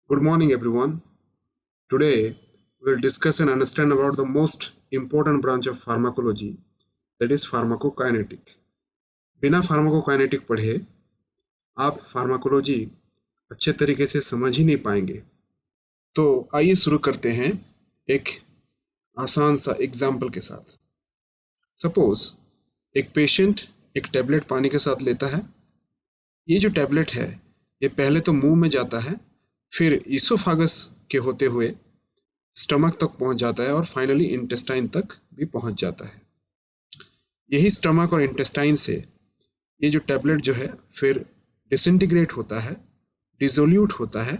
Good morning, everyone. Today, we'll discuss and understand about the most important branch of pharmacology, that is pharmacokinetic. बिना pharmacokinetic पढ़े आप pharmacology अच्छे तरीके से समझ ही नहीं पाएंगे। तो आइए शुरू करते हैं एक आसान सा एग्जाम्पल के साथ। सपोज एक पेशेंट एक टैबलेट पानी के साथ लेता है। ये जो टैबलेट है ये पहले तो मुंह में जाता है, फिर ईसोफागस के होते हुए स्टमक तक पहुंच जाता है और फाइनली इंटेस्टाइन तक भी पहुंच जाता है। यही स्टमक और इंटेस्टाइन से ये जो टैबलेट जो है फिर डिसइंटीग्रेट होता है, डिसोल्यूट होता है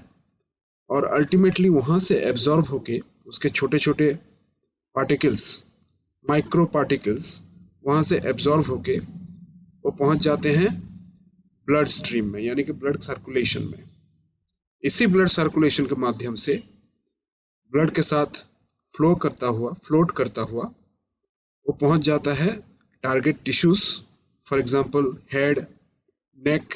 और अल्टीमेटली वहां से एब्जॉर्ब होके उसके छोटे छोटे पार्टिकल्स, माइक्रो पार्टिकल्स वहां से एब्जॉर्ब होके वो पहुंच जाते हैं ब्लड स्ट्रीम में, यानी कि ब्लड सर्कुलेशन में। इसी ब्लड सर्कुलेशन के माध्यम से ब्लड के साथ फ्लोट करता हुआ वो पहुंच जाता है target tissues, for example head, neck,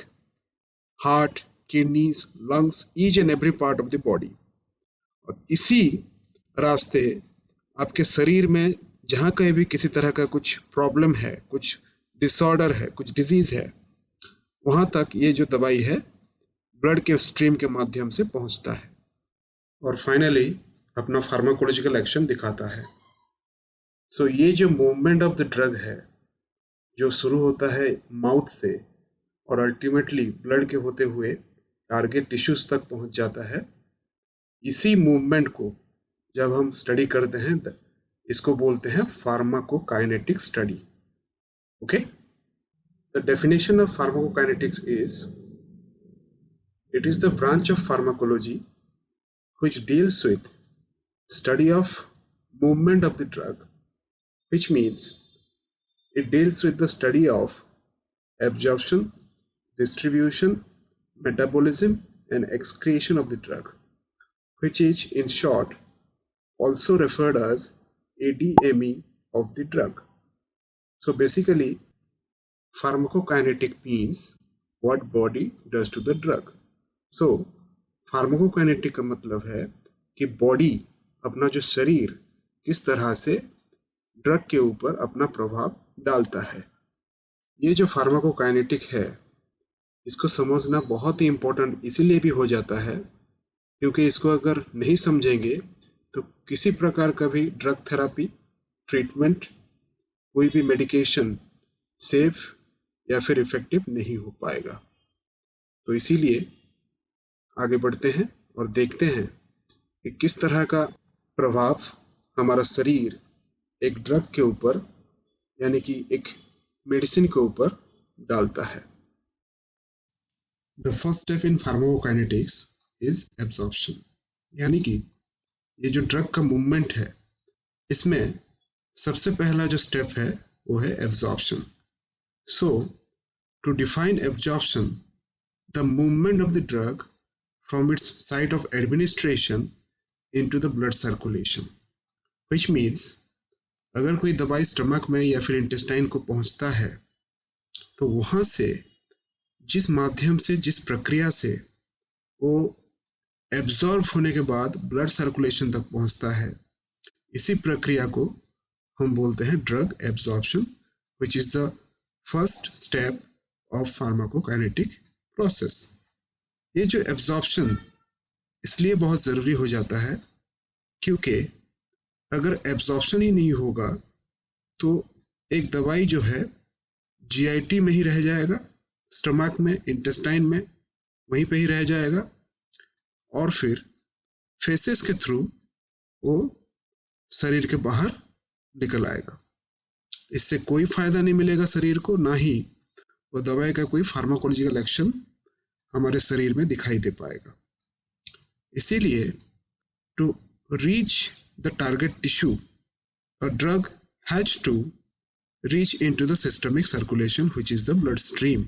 heart, kidneys, lungs, each and every part of the body. और इसी रास्ते आपके शरीर में जहां कहीं भी किसी तरह का कुछ प्रॉब्लम है, कुछ डिसऑर्डर है, कुछ डिजीज है, वहां तक ये जो दवाई है ब्लड के स्ट्रीम के माध्यम से पहुंचता है और फाइनली अपना फार्माकोलॉजिकल एक्शन दिखाता है। सो ये जो मूवमेंट ऑफ द ड्रग है जो शुरू होता है माउथ से और अल्टीमेटली ब्लड के होते हुए टारगेट टिश्यूज तक पहुंच जाता है, इसी मूवमेंट को जब हम स्टडी करते हैं इसको बोलते हैं pharmacokinetic study. Okay, the definition of pharmacokinetics is it is the branch of pharmacology which deals with study of movement of the drug, which means it deals with the study of absorption, distribution, metabolism and excretion of the drug, which is in short also referred as ADME of the drug. So basically pharmacokinetic means what body does to the drug. So pharmacokinetic का मतलब है कि body, अपना जो शरीर किस तरह से ड्रग के ऊपर अपना प्रभाव डालता है। ये जो फार्माकोकाइनेटिक है इसको समझना बहुत ही इम्पोर्टेंट इसीलिए भी हो जाता है क्योंकि इसको अगर नहीं समझेंगे तो किसी प्रकार का भी ड्रग थेरापी, ट्रीटमेंट, कोई भी मेडिकेशन सेफ या फिर इफेक्टिव नहीं हो पाएगा। तो इसीलिए आगे बढ़ते हैं और देखते हैं कि किस तरह का प्रभाव हमारा शरीर एक ड्रग के ऊपर, यानी कि एक मेडिसिन के ऊपर डालता है। The first step in pharmacokinetics is absorption, यानी कि ये जो ड्रग का मूवमेंट है इसमें सबसे पहला जो स्टेप है वो है absorption. So to define absorption, the movement of the drug from its site of administration into the blood circulation, which means अगर कोई दवाई स्टमक में या फिर इंटेस्टाइन को पहुंचता है तो वहां से जिस माध्यम से, जिस प्रक्रिया से वो एब्जॉर्ब होने के बाद ब्लड सर्कुलेशन तक पहुंचता है, इसी प्रक्रिया को हम बोलते हैं drug absorption, which is the first step of pharmacokinetic process. ये जो एब्जॉर्प्शन इसलिए बहुत ज़रूरी हो जाता है क्योंकि अगर एब्जॉर्प्शन ही नहीं होगा तो एक दवाई जो है जीआईटी में ही रह जाएगा, स्टमक में, इंटेस्टाइन में, वहीं पे ही रह जाएगा और फिर फेसेस के थ्रू वो शरीर के बाहर निकल आएगा। इससे कोई फायदा नहीं मिलेगा शरीर को, ना ही वो दवाई का कोई फार्माकोलॉजिकल एक्शन हमारे शरीर में दिखाई दे पाएगा। इसीलिए to reach the target tissue, a drug has to reach into the systemic circulation which is the blood stream.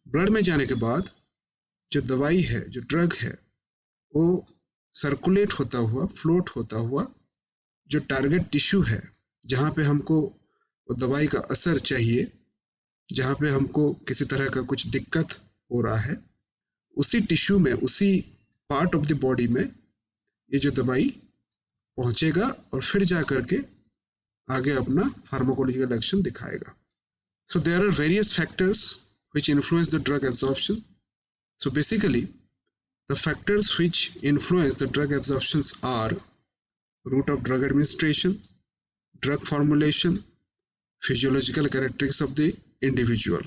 Blood में जाने के बाद जो दवाई है, जो ड्रग है, वो सर्कुलेट होता हुआ, फ्लोट होता हुआ जो टारगेट टिश्यू है, जहाँ पे हमको वो दवाई का असर चाहिए, जहाँ पे हमको किसी तरह का कुछ दिक्कत हो रहा है, उसी टिश्यू में, उसी पार्ट ऑफ द बॉडी में ये जो दवाई पहुंचेगा और फिर जा करके आगे अपना फार्माकोलॉजिकल एक्शन दिखाएगा. So there are various factors which influence the drug absorption. So basically, the factors which influence the drug absorptions are route of drug administration, drug formulation, physiological characteristics of the individual.